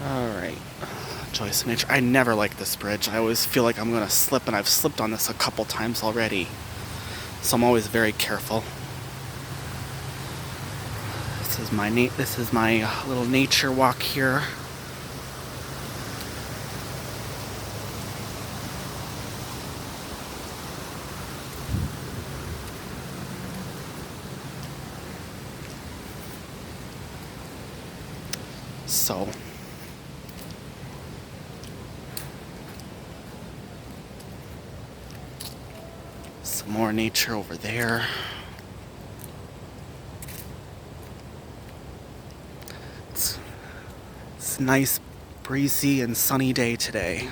Alright. Joyce Nature. I never like this bridge. I always feel like I'm gonna slip, and I've slipped on this a couple times already. So I'm always very careful. This is my little nature walk here. So some more nature over there. It's a nice, breezy, and sunny day today.